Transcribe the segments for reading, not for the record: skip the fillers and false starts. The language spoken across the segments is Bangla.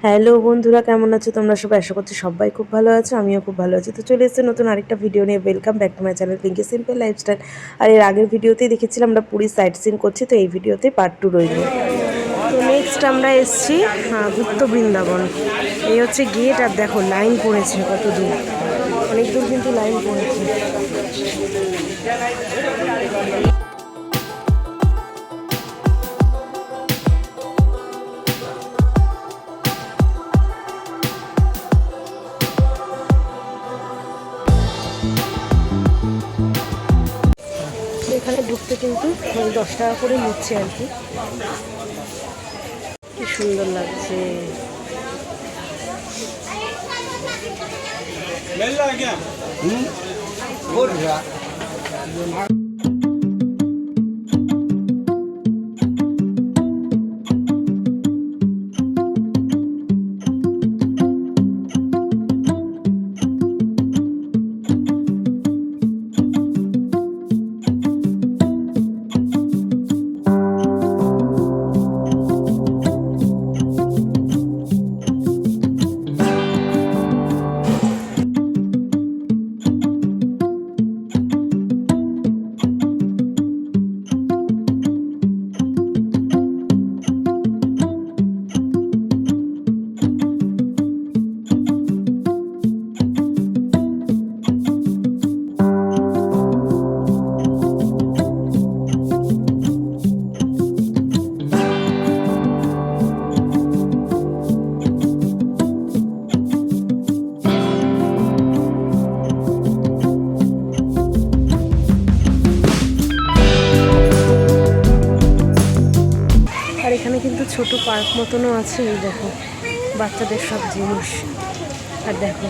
হ্যালো বন্ধুরা, কেমন আছো তোমরা সবাই? আশা করছি সবাই খুব ভালো আছো, আমিও খুব ভালো আছি। তো চলে এসেছে নতুন আরেকটা ভিডিও নিয়ে। Welcome back to my channel Pinky simple lifestyle. আর এর আগের ভিডিওতেই দেখেছিলাম আমরা পুরী সাইট সিন করছি, তো এই ভিডিওতে পার্ট 2 রইল। তো নেক্সট আমরা এসেছি গুপ্ত বৃন্দাবন। এই হচ্ছে গেট, আর দেখো লাইন পড়েছে কত দূর, অনেক দূর কিন্তু লাইন পড়েছে। এখানে ঢুকতে কিন্তু 10 টাকা করে নিচ্ছে আর কি। কি সুন্দর লাগছে। এখানে কিন্তু ছোট পার্ক মতনও আছে, এই দেখো বাচ্চাদের সব জিনিস। আর দেখো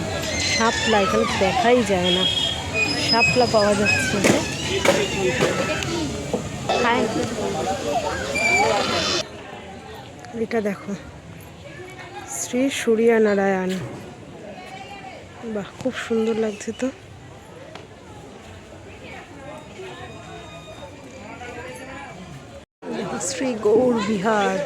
শাপলা, এখানে দেখাই যায় না, শাপলা পাওয়া যাচ্ছে। এটা দেখো শ্রী সূর্যনারায়ণ, বাহ খুব সুন্দর লাগছে তো। শ্রী গৌর বিহার।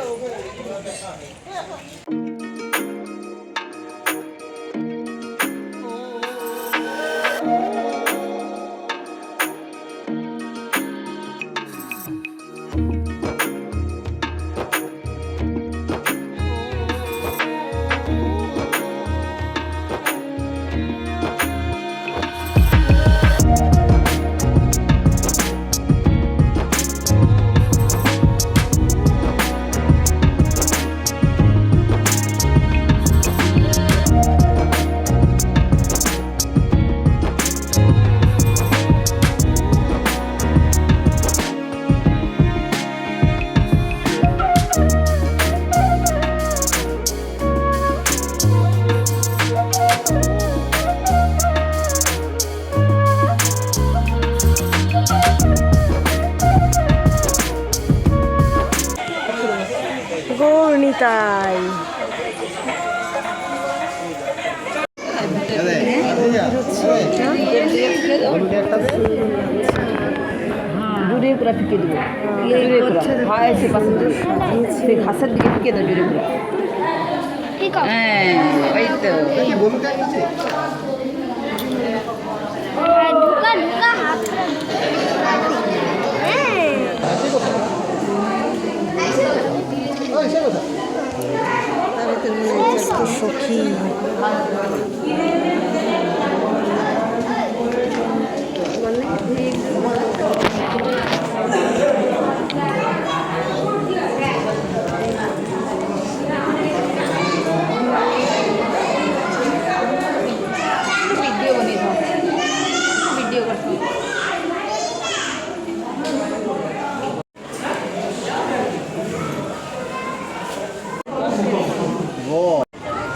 গৌরনীতাই জুড়ে করে ফিকে দেবো, জুড়ে করে হয় সে পাশে সে ঘাসের দিকে ফিকে দেবো জুড়ে করে। হ্যাঁ ওই তো সখী। ভিডিও বানিয়ে দাও, ভিডিও করছি।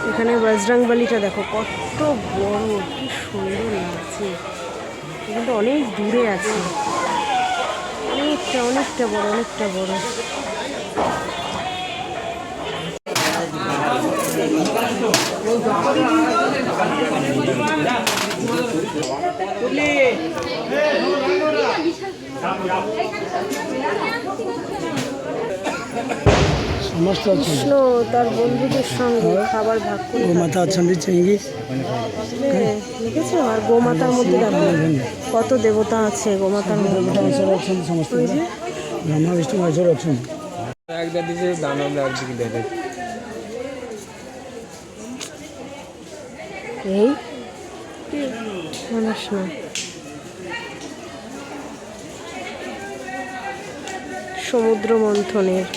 এখানে বজরংবলীটা দেখো কত বড়, কি সুন্দর লাগছে। কিন্তু অনেক দূরে আছে, অনেকটা অনেকটা বড়, অনেকটা বড়। समस्त अच्छा কৃষ্ণ তার বন্ধুদের সঙ্গে খাবার ভাগ করে माता अच्छा चाहिए দেখেছো? আর গোমাতার মধ্যে দেখো কত দেবতা আছে গোমাতার মধ্যে। समस्त ब्रह्मा विष्णु महेश्वर अच्छा একদিকে দিছে দান আমরা একদিকে দেয় এই মানুষ না, সমুদ্র মন্থনের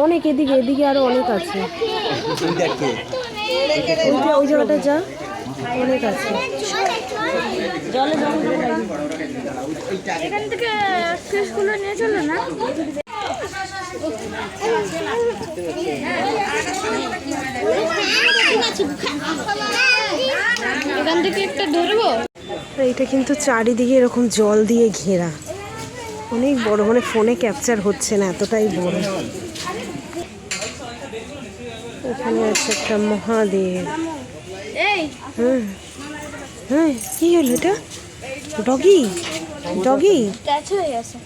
অনেক এদিকে এদিকে আরো অনেক আছে, ওই জায়গাটা যা অনেক আছে। জলে এখান থেকে ফিশগুলো নিয়ে চলে না এখান থেকে একটা ধরবো। এইটা কিন্তু চারিদিকে এরকম জল দিয়ে ঘেরা, অনেক বড়, মানে ফোনে ক্যাপচার হচ্ছে না, এতটাই বড়। এখানে আছে একটা মহাদেব। হুম হ্যাঁ, কি হলো এটা? ডগি ডগি টাচ হয়ে গেছে।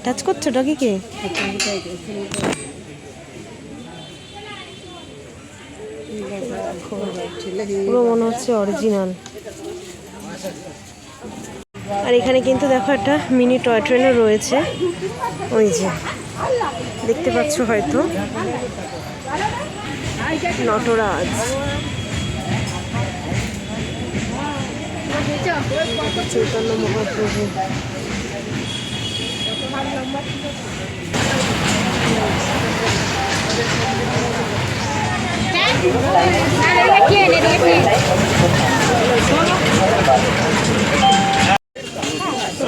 টাচ করছো ডগিকে? পুরো মনে হচ্ছে অরিজিনাল। আর এখানে কিন্তু দেখো একটা মিনি টয় ট্রেনও রয়েছে, ওই যে দেখতে পাচ্ছ হয়তো, নটরাজ। চৈতন্য মহাপ্রভু।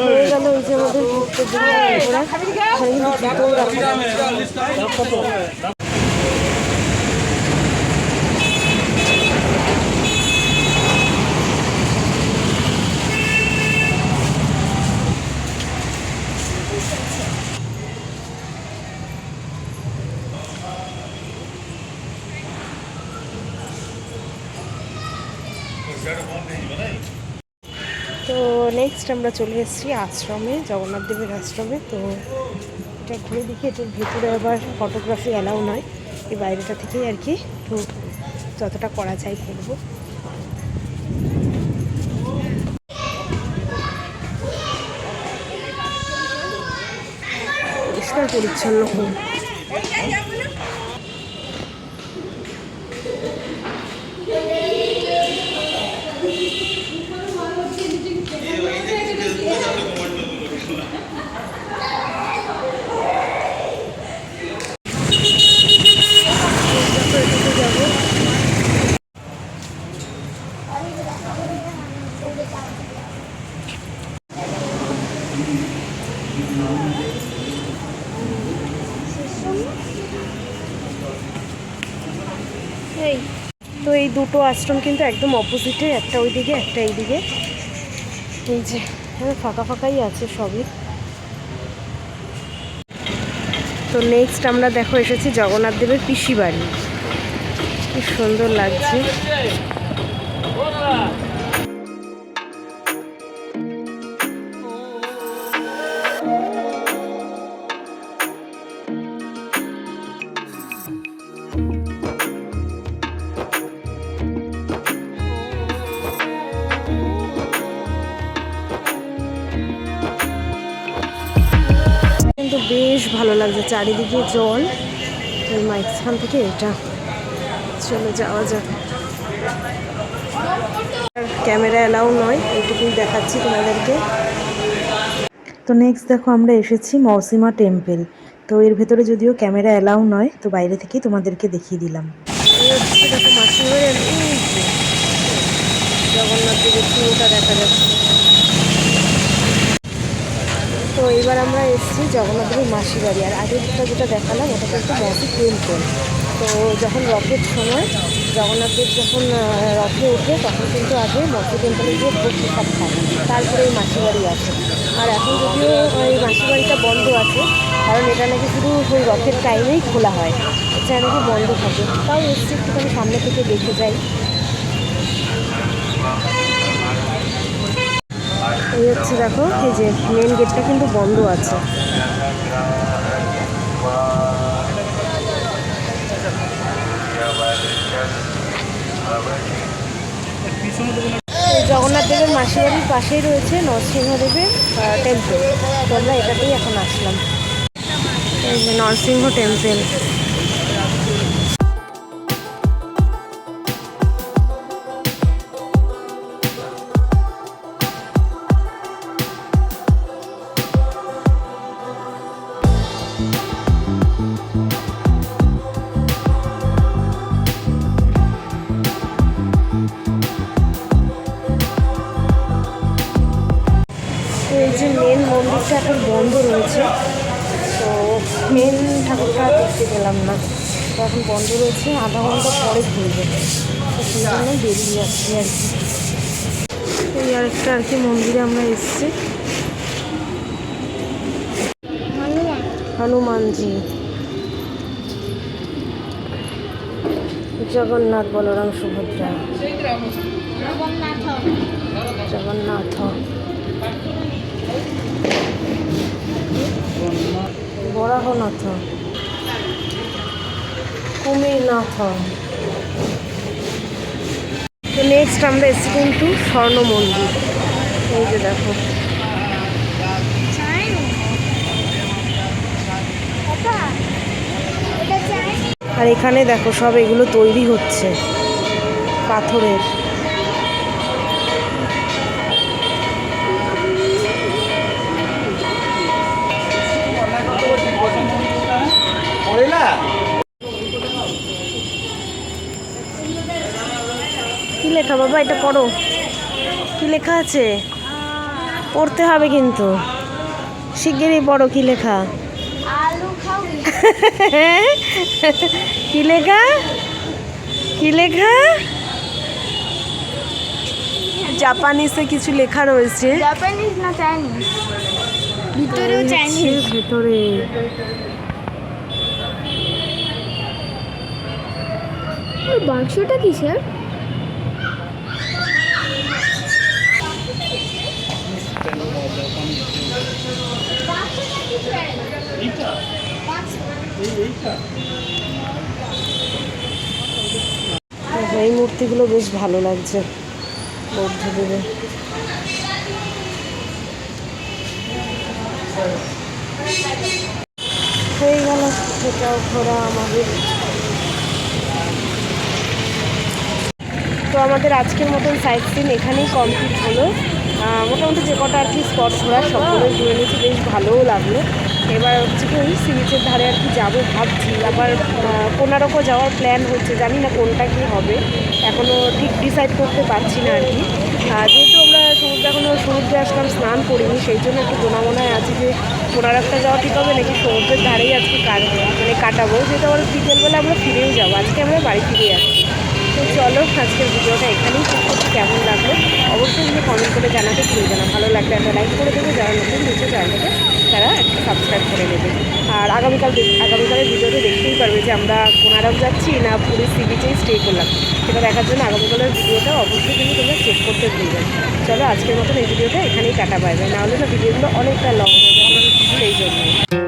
হয়ে গেল ওই যে আমাদের ঘুরতে ঘোরা, তো নেক্সট আমরা চলে এসেছি আশ্রমে, জগন্নাথ দেবের আশ্রমে। তো এটা ঘুরে দেখি, এটার ভেতরে আবার ফটোগ্রাফি অ্যালাউ নয়, এই বাইরেটা থেকেই আর কি একটু যতটা করা যায় করবো। পরিষ্কার পরিচ্ছন্ন খুব। তো এই দুটো আশ্রম কিন্তু একদম অপোজিটে, একটা ওইদিকে একটা এইদিকে। এই যে ফাঁকা ফাঁকাই আছে সবই। তো নেক্সট আমরা দেখো এসেছি জগন্নাথ দেবের পিসি বাড়ি, কি সুন্দর লাগছে। কিন্তু বেশ ভালো লাগছে, চারিদিকে জল, ওই মাঝখান থেকে এটা চলে যাওয়া যাক। ক্যামেরা অ্যালাউ নয়, এইটুকুই দেখাচ্ছি তোমাদেরকে। তো নেক্সট দেখো আমরা এসেছি মৌসিমা টেম্পল। তো এর ভেতরে যদিও ক্যামেরা অ্যালাউ নয়, তো বাইরে থেকেই তোমাদেরকে দেখিয়ে দিলাম। এই হচ্ছে দেখো মাসির বাড়ি, জগন্নাথ দেবের চূড়োটা দেখা যাচ্ছে। তো এবার আমরা এসেছি জগন্নাথ দেবের মাসির বাড়ি। আর আগেরটা যেটা দেখালাম ওটা কিন্তু মৌসি টেম্পল। তো যখন রথের সময় জগন্নাথ দেব যখন রথে ওঠে তখন কিন্তু আগে মৌসি টেম্পলে গিয়ে ভোগ প্রসাদ খায়, তারপরে এই মাসির বাড়ি আসে। আর এখন যদিও এই মাসির বাড়িটা বন্ধ আছে, কারণ এটা নাকি শুধু ওই রথের টাইমেই খোলা হয়, এটা নাকি বন্ধ থাকে। তাও এসছি একটুখানি সামনে থেকে দেখে যাই। এই হচ্ছে দেখো, এই যে মেন গেটটা কিন্তু বন্ধ আছে। জগন্নাথ দেবের মাসির বাড়ির পাশেই রয়েছে নরসিংহদেবের টেম্পল। তো আমরা এটাতেই এখন আসলাম, এই যে নরসিংহ টেম্পল। এই যে মেন মন্দিরটা এখন বন্ধ রয়েছে, তো মেন ঠাকুরটা দেখতে পেলাম না, তো এখন বন্ধ রয়েছে, আধা ঘন্টা পরে খুলবে, তো সেই জন্য বেরিয়ে যাচ্ছি আর কি। এই আরেকটা আর কি মন্দিরে আমরা এসেছি, হনুমানজি, জগন্নাথ, বলরাম, সুভদ্রা, জগন্নাথ, বরাহনাথ, কুমিরনাথ। তো নেক্সট আমরা এসেছি কিন্তু স্বর্ণ মন্দির। এই যে দেখো, আর এখানে দেখো সব এগুলো তৈরি হচ্ছে পাথরের। কি লেখা বাবা, এটা পড়ো, কি লেখা আছে? পড়তে হবে কিন্তু, শিগগিরই পড়ো কি লেখা। কি লেখা, কি লেখা? জাপানিসে কিছু লেখা রয়েছে, জাপানিজ না চাইনিজ? ভিতরেও চাইনিজ, ভেতরে। বাক্সটা কিসের? এই মূর্তিগুলো বেশ ভালো লাগছে বৌদ্ধদেবের। হয়ে গেল এটাও ঘোরা আমাদের। তো আমাদের আজকের মতন সাইট সিন এখানেই কমপ্লিট হলো। মোটামুটি যে কটা আর কি স্পট ঘোরার সবগুলোই ঘুরে নিয়েছি, বেশ ভালোও লাগলো। এবার হচ্ছে কি ওই সি বিচের ধারে আর কি যাবো ভাবছি, আবার কোনারকও যাওয়ার প্ল্যান হচ্ছে, জানি না কোনটা কি হবে, এখনও ঠিক ডিসাইড করতে পারছি না আর কি। যেহেতু আমরা সমুদ্রে আসলাম, স্নান করিনি, সেই জন্য একটু গোনামোনায় আছে যে কোনারকটা যাওয়া ঠিক হবে নাকি সমুদ্রের ধারেই আজকে কাটাবো, যেহেতু আবার বিকেলবেলা আমরা ফিরেও যাবো, আজকে আমরা বাড়ি ফিরে যাচ্ছি। তো চলো আজকের ভিডিওটা এখানেই শেষ করছি। কেমন লাগলো অবশ্যই কিন্তু কমেন্ট করে জানাতে ভুলবে না। ভালো লাগলে একটা লাইক করে দেবে, যারা নতুন নিচে চ্যানেলটাকে তারা একটা সাবস্ক্রাইব করে নেবে। আর আগামীকালের ভিডিওতে দেখতেই পারবে যে আমরা কোনারক যাচ্ছি না পুরী সি বিচেই স্টে করলাম, সেটা দেখার জন্য আগামীকালের ভিডিওটা অবশ্যই কিন্তু তোমরা চেক করতে ভুলবে। চলো আজকের মতন এই ভিডিওটা এখানেই কাটা পাইবে, নাহলে না ভিডিওগুলো অনেকটা লং হয়ে যাবে, সেই জন্য।